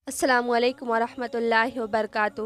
السلام علیکم ورحمۃ اللہ وبرکاتہ۔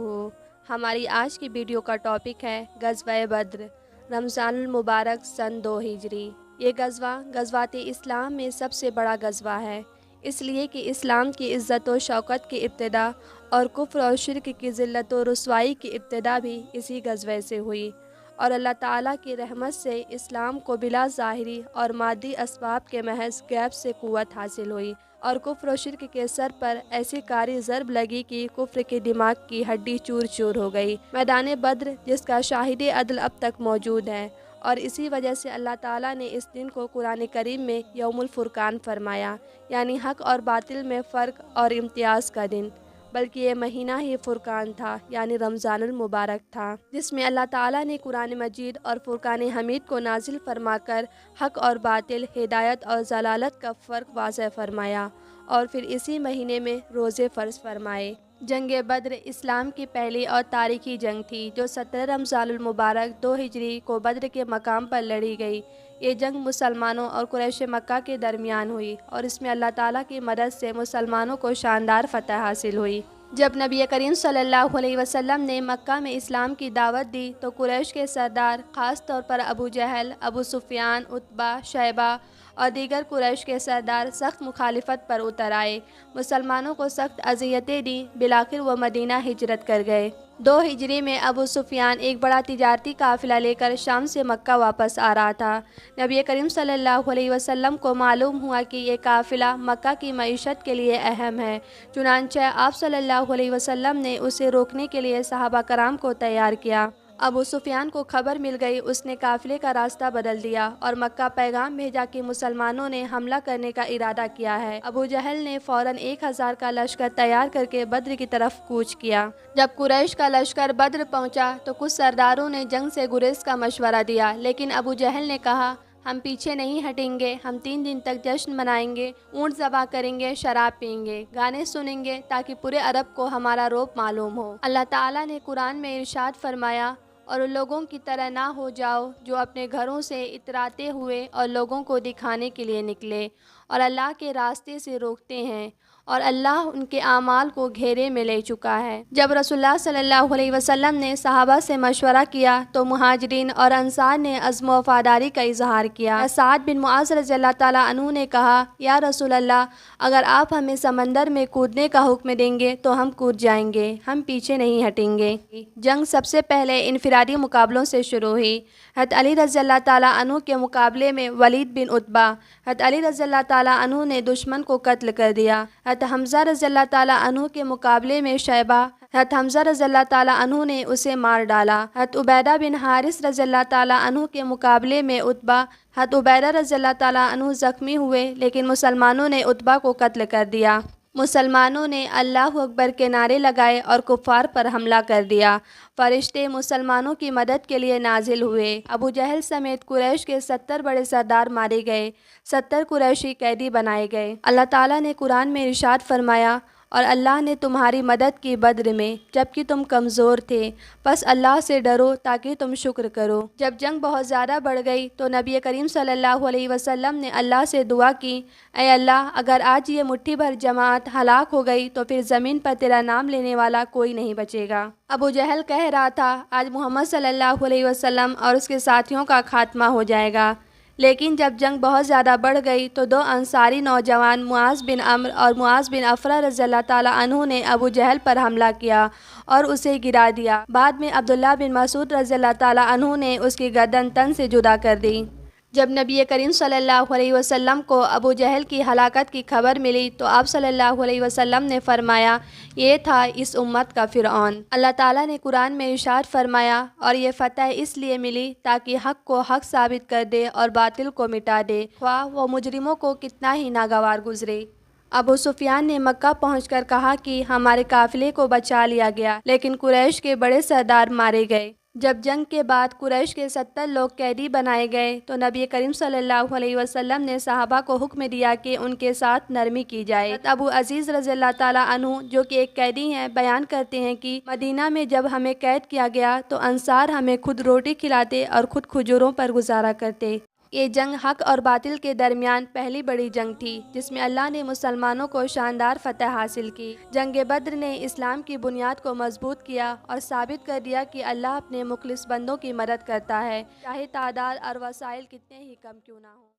ہماری آج کی ویڈیو کا ٹاپک ہے غزوہ بدر، رمضان المبارک سن 2 ہجری۔ یہ غزوہ غزوات اسلام میں سب سے بڑا غزوہ ہے، اس لیے کہ اسلام کی عزت و شوکت کی ابتدا اور کفر اور شرک کی ذلت و رسوائی کی ابتدا بھی اسی غزوے سے ہوئی، اور اللہ تعالیٰ کی رحمت سے اسلام کو بلا ظاہری اور مادی اسباب کے محض غیب سے قوت حاصل ہوئی، اور کفر و شرک کے سر پر ایسی کاری ضرب لگی کہ کفر کے دماغ کی ہڈی چور چور ہو گئی۔ میدان بدر جس کا شاہد عدل اب تک موجود ہے، اور اسی وجہ سے اللہ تعالیٰ نے اس دن کو قرآن کریم میں یوم الفرقان فرمایا، یعنی حق اور باطل میں فرق اور امتیاز کا دن، بلکہ یہ مہینہ ہی فرقان تھا، یعنی رمضان المبارک تھا، جس میں اللہ تعالیٰ نے قرآن مجید اور فرقان حمید کو نازل فرما کر حق اور باطل، ہدایت اور ضلالت کا فرق واضح فرمایا، اور پھر اسی مہینے میں روزے فرض فرمائے۔ جنگ بدر اسلام کی پہلی اور تاریخی جنگ تھی، جو 17 رمضان المبارک 2 ہجری کو بدر کے مقام پر لڑی گئی۔ یہ جنگ مسلمانوں اور قریش مکہ کے درمیان ہوئی، اور اس میں اللہ تعالیٰ کی مدد سے مسلمانوں کو شاندار فتح حاصل ہوئی۔ جب نبی کریم صلی اللہ علیہ وسلم نے مکہ میں اسلام کی دعوت دی تو قریش کے سردار، خاص طور پر ابو جہل، ابو سفیان، عتبہ، شیبہ اور دیگر قریش کے سردار سخت مخالفت پر اتر آئے، مسلمانوں کو سخت اذیتیں دیں، بالآخر وہ مدینہ ہجرت کر گئے۔ 2 ہجری میں ابو سفیان ایک بڑا تجارتی قافلہ لے کر شام سے مکہ واپس آ رہا تھا۔ نبی کریم صلی اللہ علیہ وسلم کو معلوم ہوا کہ یہ قافلہ مکہ کی معیشت کے لیے اہم ہے، چنانچہ آپ صلی اللہ علیہ وسلم نے اسے روکنے کے لیے صحابہ کرام کو تیار کیا۔ ابو سفیان کو خبر مل گئی، اس نے قافلے کا راستہ بدل دیا اور مکہ پیغام بھیجا کہ مسلمانوں نے حملہ کرنے کا ارادہ کیا ہے۔ ابو جہل نے فوراً 1000 کا لشکر تیار کر کے بدر کی طرف کوچ کیا۔ جب قریش کا لشکر بدر پہنچا تو کچھ سرداروں نے جنگ سے گریز کا مشورہ دیا، لیکن ابو جہل نے کہا، ہم پیچھے نہیں ہٹیں گے، ہم 3 دن تک جشن منائیں گے، اونٹ ذبح کریں گے، شراب پئیں گے، گانے سنیں گے، تاکہ پورے عرب کو ہمارا روب معلوم ہو۔ اللہ تعالیٰ نے قرآن میں ارشاد فرمایا، اور ان لوگوں کی طرح نہ ہو جاؤ جو اپنے گھروں سے اتراتے ہوئے اور لوگوں کو دکھانے کے لیے نکلے اور اللہ کے راستے سے روکتے ہیں، اور اللہ ان کے اعمال کو گھیرے میں لے چکا ہے۔ جب رسول اللہ صلی اللہ علیہ وسلم نے صحابہ سے مشورہ کیا تو مہاجرین اور انصار نے عزم و وفاداری کا اظہار کیا۔ سعد بن معاذ رضی اللہ تعالیٰ عنہ نے کہا، یا رسول اللہ، اگر آپ ہمیں سمندر میں کودنے کا حکم دیں گے تو ہم کود جائیں گے، ہم پیچھے نہیں ہٹیں گے۔ جنگ سب سے پہلے انفرادی مقابلوں سے شروع ہوئی۔ حضرت علی رضی اللہ تعالیٰ عنہ کے مقابلے میں ولید بن عتبہ، حضرت علی رضی اللہ تعالیٰ عنہ نے دشمن کو قتل کر دیا۔ حضرت حمزہ رضی اللہ تعالیٰ عنہ کے مقابلے میں شیبہ، حضرت حمزہ رضی اللہ تعالیٰ عنہ نے اسے مار ڈالا۔ حضرت عبیدہ بن حارث رضی اللہ تعالیٰ عنہ کے مقابلے میں عتبہ، حضرت عبیدہ رضی اللہ تعالیٰ عنہ زخمی ہوئے، لیکن مسلمانوں نے عتبہ کو قتل کر دیا۔ مسلمانوں نے اللہ اکبر کے نعرے لگائے اور کفار پر حملہ کر دیا۔ فرشتے مسلمانوں کی مدد کے لیے نازل ہوئے۔ ابو جہل سمیت قریش کے 70 بڑے سردار مارے گئے، 70 قریشی قیدی بنائے گئے۔ اللہ تعالیٰ نے قرآن میں ارشاد فرمایا، اور اللہ نے تمہاری مدد کی بدر میں جبکہ تم کمزور تھے، بس اللہ سے ڈرو تاکہ تم شکر کرو۔ جب جنگ بہت زیادہ بڑھ گئی تو نبی کریم صلی اللہ علیہ وسلم نے اللہ سے دعا کی، اے اللہ، اگر آج یہ مٹھی بھر جماعت ہلاک ہو گئی تو پھر زمین پر تیرا نام لینے والا کوئی نہیں بچے گا۔ ابو جہل کہہ رہا تھا، آج محمد صلی اللہ علیہ وسلم اور اس کے ساتھیوں کا خاتمہ ہو جائے گا، لیکن جب جنگ بہت زیادہ بڑھ گئی تو 2 انصاری نوجوان معاذ بن عمرو اور معاذ بن افرا رضی اللہ تعالیٰ عنہ نے ابو جہل پر حملہ کیا اور اسے گرا دیا۔ بعد میں عبداللہ بن مسعود رضی اللہ تعالیٰ عنہ نے اس کی گردن تن سے جدا کر دی۔ جب نبی کریم صلی اللہ علیہ وسلم کو ابو جہل کی ہلاکت کی خبر ملی تو آپ صلی اللہ علیہ وسلم نے فرمایا، یہ تھا اس امت کا فرعون۔ اللہ تعالیٰ نے قرآن میں ارشاد فرمایا، اور یہ فتح اس لیے ملی تاکہ حق کو حق ثابت کر دے اور باطل کو مٹا دے، خواہ وہ مجرموں کو کتنا ہی ناگوار گزرے۔ ابو سفیان نے مکہ پہنچ کر کہا کہ ہمارے قافلے کو بچا لیا گیا، لیکن قریش کے بڑے سردار مارے گئے۔ جب جنگ کے بعد قریش کے 70 لوگ قیدی بنائے گئے تو نبی کریم صلی اللہ علیہ وسلم نے صحابہ کو حکم دیا کہ ان کے ساتھ نرمی کی جائے۔ ابو عزیز رضی اللہ تعالیٰ عنہ جو کہ ایک قیدی ہیں، بیان کرتے ہیں کہ مدینہ میں جب ہمیں قید کیا گیا تو انصار ہمیں خود روٹی کھلاتے اور خود کھجوروں پر گزارا کرتے۔ یہ جنگ حق اور باطل کے درمیان پہلی بڑی جنگ تھی جس میں اللہ نے مسلمانوں کو شاندار فتح حاصل کی۔ جنگ بدر نے اسلام کی بنیاد کو مضبوط کیا اور ثابت کر دیا کہ اللہ اپنے مخلص بندوں کی مدد کرتا ہے، چاہے تعداد اور وسائل کتنے ہی کم کیوں نہ ہوں۔